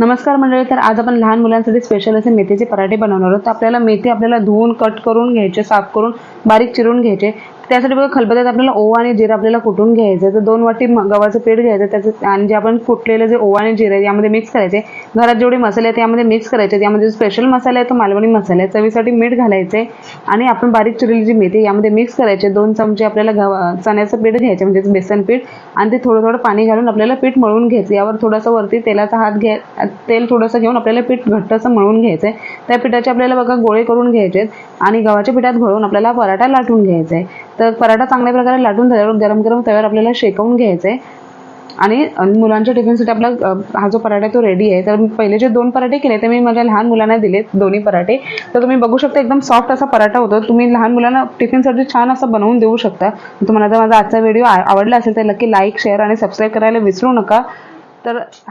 नमस्कार मंडळी, तर आज आपण लहान मुलांसाठी स्पेशल असे मेथीचे पराठे बनवणार आहोत। तर आपल्याला मेथी आपल्याला धुवून कट करून घ्यायचे, साफ करून बारीक चिरून घ्यायचे। त्यासाठी बघा खलबत्त्यात आपल्याला ओवा आणि जिरा आपल्याला कुटून घ्यायचं। तर 2 वाटी गव्हाचं पीठ घ्यायचं, त्याचं आणि जे आपण कुटलेले जे ओवा आणि जिरे यामध्ये मिक्स करायचे। घरात जेवढे मसाले आहेत त्यामध्ये मिक्स करायचे। यामध्ये स्पेशल मसाला आहे तो मालवणी मसाला आहे। चवीसाठी मीठ घालायचे आणि आपण बारीक चिरलेली जी मेथी यामध्ये मिक्स करायचे। 2 चमचे आपल्याला चण्याचं पीठ घ्यायचे, म्हणजे बेसन पीठ, आणि ते थोडं थोडं पाणी घालून आपल्याला पीठ मळून घ्यायचं। यावर थोडंसं वरती तेलाचा हात तेल थोडंसं घेऊन आपल्याला पीठ घट्ट असं मळून घ्यायचं। त्या पिठाचे आपल्याला बघा गोळे करून घ्यायचे आणि गव्हाच्या पिठात घोळून आपल्याला पराठा लाटून घ्यायचा आहे। तर पराठा चांगल्या प्रकारे लाटून झाल्यावर गरम गरम तव्यावर आपल्याला शेकवून घ्यायचं आहे। आणि मुलांच्या टिफिनसाठी आपला हा जो पराठा तो रेडी आहे। तर पहिले जे 2 पराठे केले ते मी माझ्या लहान मुलांना दिलेत, दोन्ही पराठे। तर तुम्ही बघू शकता एकदम सॉफ्ट असा पराठा होतो। तुम्ही लहान मुलांना टिफिनसाठी छान असं बनवून देऊ शकता। तुम्हाला जर माझा आजचा व्हिडिओ आवडला असेल तर नक्की लाईक, शेअर आणि सबस्क्राईब करायला विसरू नका। तर